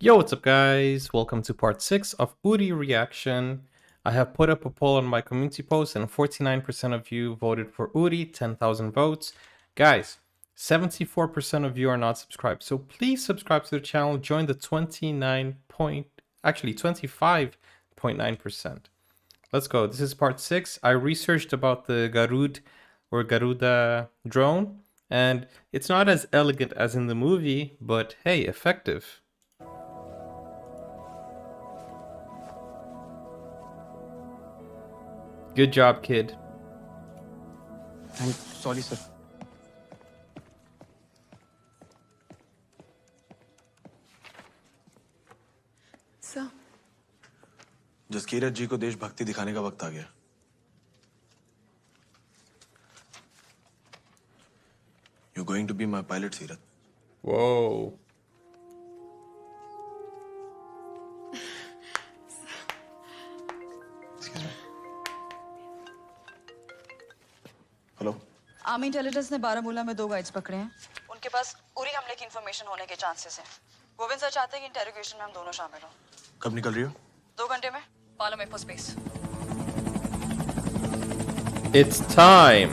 Yo, what's up, guys? Welcome to part 6 of Uri Reaction. I have put up a poll on my community post, and 49% of you voted for Uri, 10,000 votes. Guys, 74% of you are not subscribed, so please subscribe to the channel. Join the 25.9%. Let's go. This is part 6. I researched about the Garud or Garuda drone, and it's not as elegant as in the movie, but hey, effective. Good job, kid. Sorry, sir. Sir, Jaskirat जी को देशभक्ति दिखाने का वक्त आ गया. You're going to be my pilot, Seerat. Whoa. Excuse me. Hello. Army intelligence ने बारामूला में 2 guides पकड़े हैं। उनके पास उरी हमले की इंफॉर्मेशन होने के चांसेस हैं। गोविंद सर चाहते हैं कि इंटेरोगेशन में हम दोनों शामिल हों। कब निकल रही हो? 2 घंटे में पालो में space. It's time.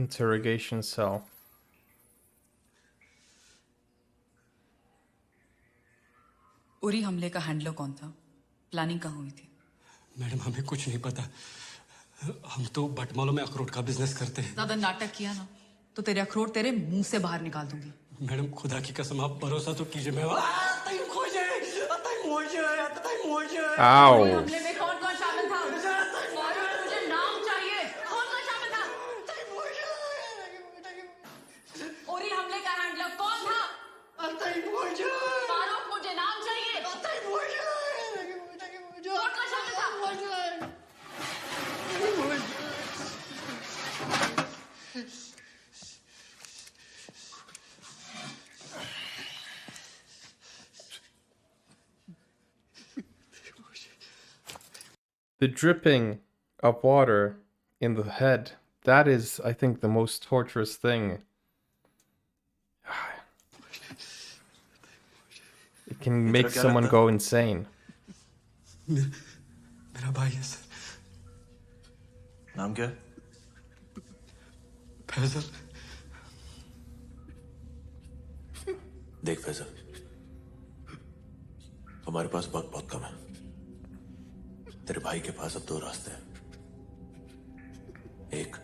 Interrogation cell. Uri हमले का हैंडलर कौन था? प्लानिंग कहाँ हुई थी? मैडम, हमें कुछ नहीं पता। हम तो बटमालों में अखरोट का बिजनेस करते हैं। ज्यादा नाटक किया ना तो तेरे अखरोट तेरे मुंह से बाहर निकाल दूंगी। मैडम, खुदा की कसम, आप भरोसा तो कीजिए। मैं Ow. हमले में कौन-कौन शामिल था? फारूक, मुझे नाम चाहिए। कौन-कौन शामिल था? उरी हमले का हैंडलर कौन था? फारूक, मुझे नाम चाहिए। कौन-कौन शामिल था? The dripping of water in the head, that is, I think, the most torturous thing. It can make someone go insane. मेरा भाई है सर। नाम क्या है? फैजल। देख फैजल, हमारे पास वक्त बहुत कम है. तेरे भाई के पास अब 2 रास्ते हैं. एक,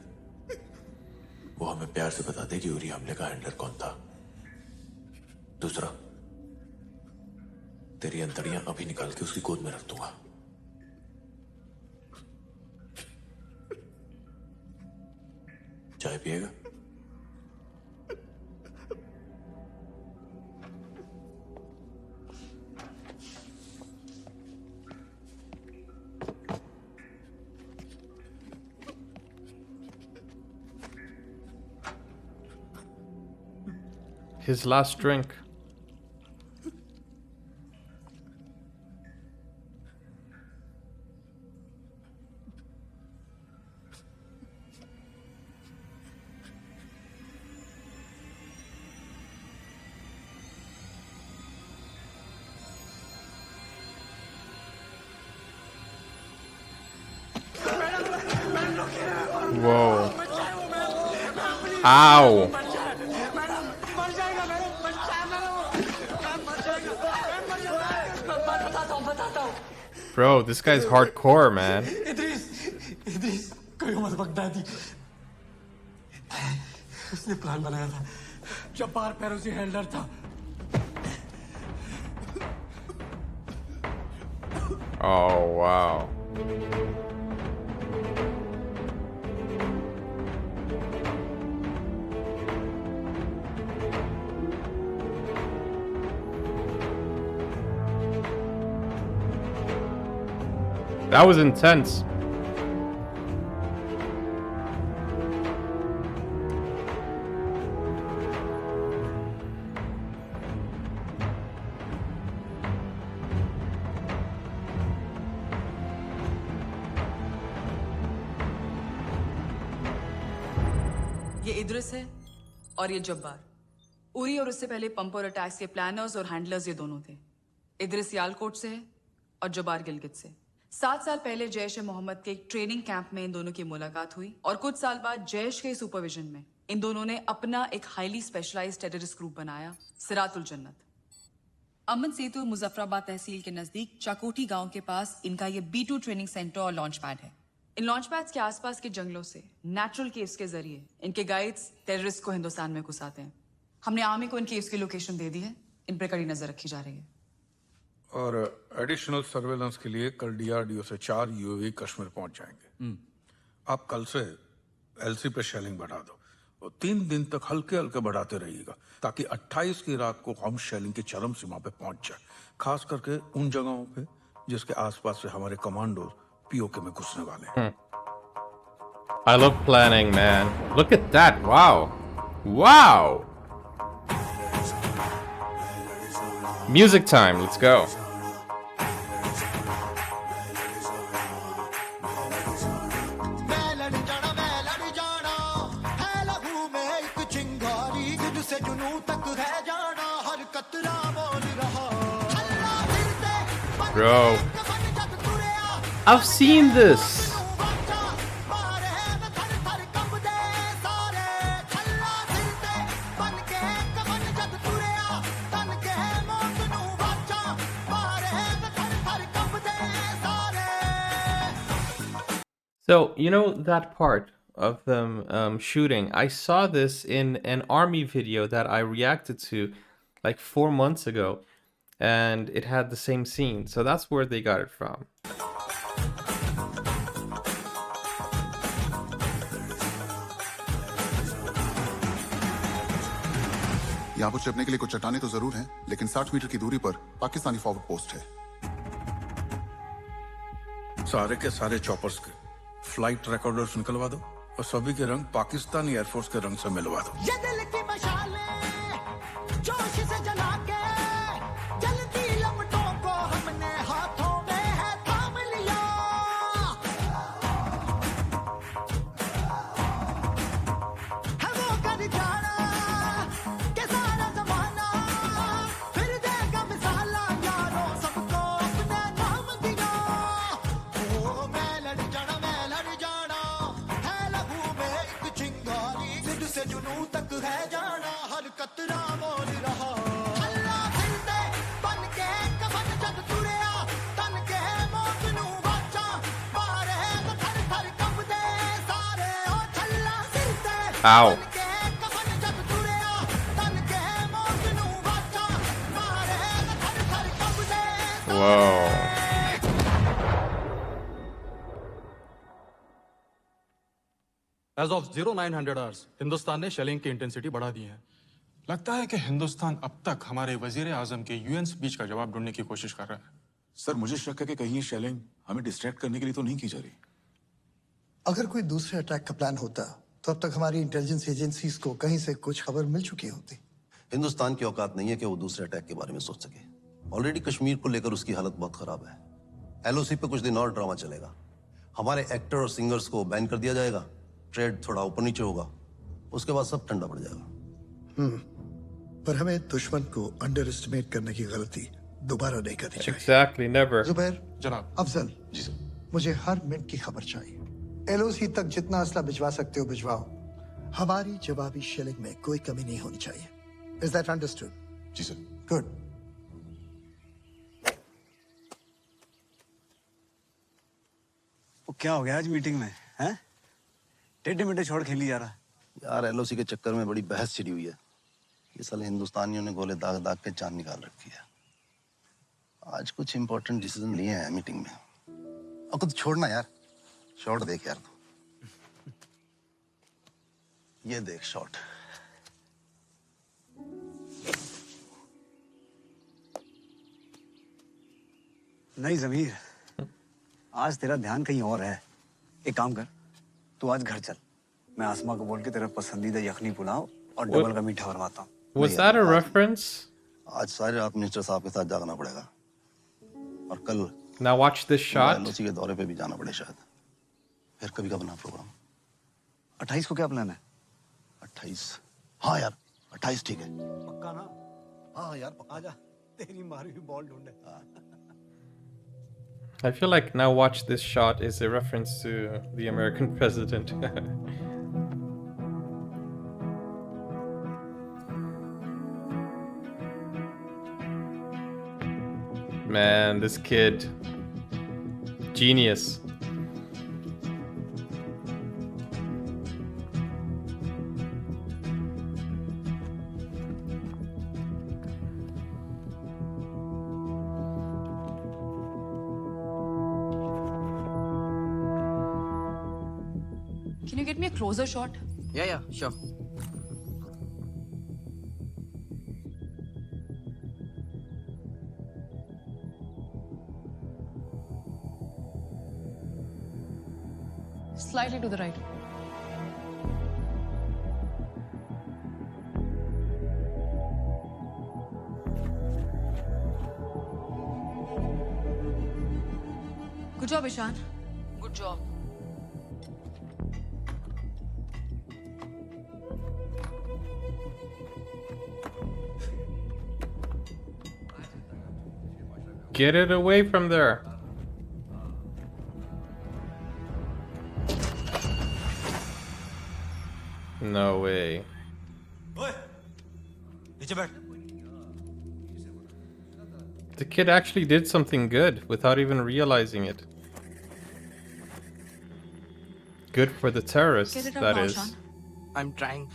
वो हमें प्यार से बता दे कि उरी हमले का हैंडलर कौन था. दूसरा, तेरी अंतड़ियां अभी निकाल के उसकी गोद में रख दूंगा. चाय पिएगा? His last drink. Whoa. Ow. Bro, this guy's hardcore, man. Idris, कोई मत बगदादी। उसने प्लान बनाया था। जब्बार पैरोसी हैंडलर था। Oh, wow. That was intense. ये इद्रिस है और ये जब्बार। उरी और उससे पहले पंप और अटैक्स के प्लानर्स और हैंडलर्स ये दोनों थे। इद्रिस सियालकोट से है और जब्बार गिलगित से। 7 साल पहले जैश ए मोहम्मद के एक ट्रेनिंग कैंप में इन दोनों की मुलाकात हुई और कुछ साल बाद जैश के सुपरविजन में इन दोनों ने अपना एक हाईली स्पेशलाइज्ड टेररिस्ट ग्रुप बनाया, सिरातुल जन्नत। अमन सेतु मुजफ्फराबाद तहसील के नजदीक चाकोटी गांव के पास इनका ये B2 ट्रेनिंग सेंटर और लॉन्च पैड है। इन लॉन्च पैड्स के आसपास के जंगलों से नेचुरल केव्स के जरिए इनके गाइड्स टेररिस्ट को हिंदुस्तान में घुसाते हैं। हमने आर्मी को इन केव्स की लोकेशन दे दी है, इन पर कड़ी नजर रखी जा रही है। और एडिशनल सर्वेलेंस के लिए कल DRDO से 4 UAV कश्मीर पहुंच जाएंगे। आप कल से LC पे शेलिंग बढ़ा दो और 3 दिन तक हल्के हल्के बढ़ाते रहिएगा ताकि 28 की रात को हम शेलिंग की चरम सीमा पे पहुंच जाए, खास करके उन जगहों पे जिसके आसपास से हमारे कमांडो POK में घुसने वाले हैं। I love planning, man. Look at that. Wow. Wow. Music time. Let's go. Bro. I've seen this. So, you know that part of them shooting? I saw this in an army video that I reacted to like 4 months ago, and it had the same scene. So that's where they got it from. यहाँ पर छिपने के लिए कुछ चट्टानें तो जरूर हैं, लेकिन 60 मीटर की दूरी पर पाकिस्तानी फॉरवर्ड पोस्ट है। सारे के सारे चॉपर्स के फ्लाइट रिकॉर्डर्स निकलवा दो और सभी के रंग पाकिस्तानी एयरफोर्स के रंग से मिलवा दो। ये दिल की मशालें जोश से जला के जलती लपटों को हमने हाथों में है थाम लिया। है वो कर जाना के सारा जमाना फिर देगा मिसाला यारों सबको अपना नाम दिया। ओ मैं लड़ जाना है लहू में एक चिंगारी जिद से जुनून तक है जाना हर कतरा मोल रहा। अल्लाह जिंदे बन के कफन जग तुरिया तन के मौत नू वाचा मारे थर थर कंबदे सारे ओ छल्ला जिंदे Ow. बन के कफन जग तुरिया तन के मौत नू वाचा मारे थर थर कंबदे। Whoa. As of 0900 hours Hindustan ने शेलिंग की इंटेंसिटी बढ़ा दी है। लगता है कि हिंदुस्तान अब तक हमारे वजीर आजम के यूएन स्पीच का जवाब ढूंढने की कोशिश कर रहा है। सर मुझे शक है कि कहीं ये शेलिंग हमें डिस्ट्रैक्ट करने के लिए तो नहीं की जा रही। अगर कोई दूसरे अटैक का प्लान होता तो अब तक हमारी इंटेलिजेंस एजेंसीज को कहीं से कुछ खबर मिल चुकी होती। हिंदुस्तान की औकात नहीं है कि वो दूसरे अटैक के बारे में सोच सके। ऑलरेडी कश्मीर को लेकर उसकी हालत बहुत खराब है। LOC पे कुछ दिन और ड्रामा चलेगा। हमारे एक्टर और सिंगर्स को बैन कर दिया जाएगा, ट्रेड थोड़ा ऊपर नीचे होगा, उसके बाद सब ठंडा पड़ जाएगा। पर हमें दुश्मन को अंडर एस्टिमेट करने की गलती दोबारा नहीं करनी चाहिए। Exactly, never. जुबैर, जनाब। अफजल, जी सर। मुझे हर मिनट की खबर चाहिए। LOC तक जितना असला भिजवा सकते हो भिजवाओ। हमारी जवाबी शेलिंग में कोई कमी नहीं होनी चाहिए। Is that understood? जी सर। Good. वो क्या हो गया आज मीटिंग में, हैं? टेढ़े मेढ़े छोड़ खेली जा रहा। यार LOC के चक्कर में बड़ी बहस छिड़ी हुई है। ये साले हिंदुस्तानियों ने गोले दाग दाग के चांद निकाल रखी है। आज कुछ इंपॉर्टेंट डिसीजन लिए हैं मीटिंग में। और कुछ छोड़ना यार, शॉट देख यार तू। ये देख शॉट। नहीं जमीर, आज तेरा ध्यान कहीं और है। एक काम कर, तू आज घर चल, मैं आसमा को बोल के तेरा पसंदीदा यखनी पुलाव और डबल का मीठा बनवाता हूँ। Was that a reference? आज सारी रात मिनिस्टर साहब के साथ जागना पड़ेगा और कल Now watch this shot. LOC के दौरे पे भी जाना पड़े शायद। फिर कभी का बना प्रोग्राम? 28 को क्या प्लान है? 28? हाँ यार 28 ठीक है। पक्का ना? हाँ यार पक्का। आजा, तेरी मारी हुई बॉल ढूंढे। I feel like now watch this shot is a reference to the American president. Man, this kid. Genius. Can you get me a closer shot? Yeah, sure. Slightly to the right. Good job, Ishan. Good job. Get it away from there. No way. The kid actually did something good without even realizing it. Good for the terrorists, Get it out that now, is. Ishan. I'm trying.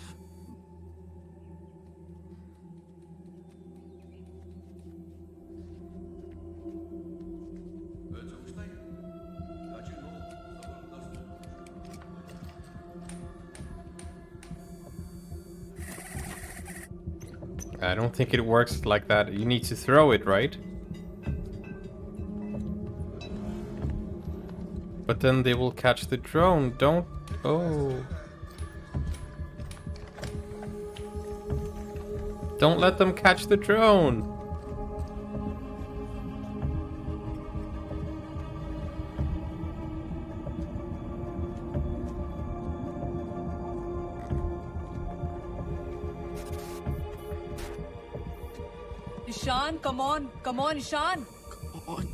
I don't think it works like that. You need to throw it, right? But then they will catch the drone. Don't... Oh. Don't let them catch the drone. Ishan, come on. Come on, Ishan. Come on.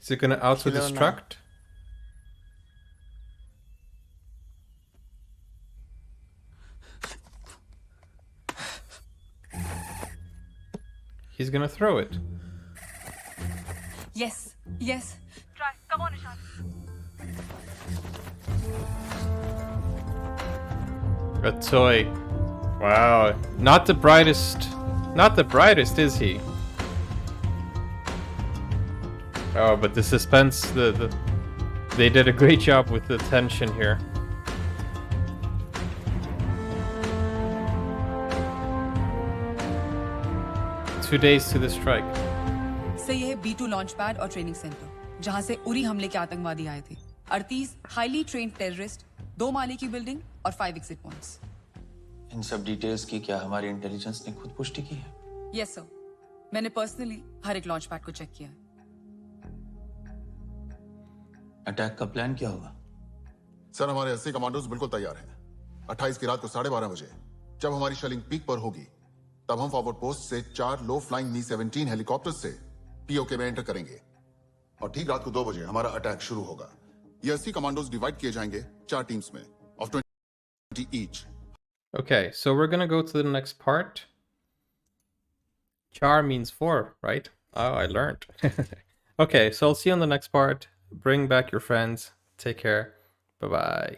Is it gonna auto-destruct? He's gonna throw it. Yes. Yes. Try. Come on, Ishan. A toy. Wow. Not the brightest. Not the brightest, is he? Oh, but the suspense, they did a great job with the tension here. Two days to the strike. से ये है B2 launch pad और training centre जहां से उरी हमले के आतंकवादी आए थे। 38 हाईली ट्रेन्ड टेररिस्ट, 2 माले की बिल्डिंग और 5 एग्जिट पॉइंट्स। इन सब डिटेल्स की क्या हमारी इंटेलिजेंस ने खुद पुष्टि की है? यस सर, मैंने पर्सनली हर एक लॉन्च पैड को चेक किया। अटैक का प्लान क्या होगा? सर, हमारे 80 कमांडोज बिल्कुल तैयार हैं। 28 की रात को 12:30 बजे जब हमारी शेलिंग पीक पर होगी, तब हम फॉरवर्ड पोस्ट से 4 लो फ्लाइंग मी-17 हेलीकॉप्टर से पीओके में एंटर करेंगे और ठीक रात को 2 बजे हमारा अटैक शुरू होगा। ये 80 कमांडोज डिवाइड किए जाएंगे 4 टीम्स में of 20 each. Okay, so we're gonna go to the next part. Char means 4, right? Oh, I learned. Okay, so I'll see you on the next part. Bring back your friends. Take care. Bye-bye.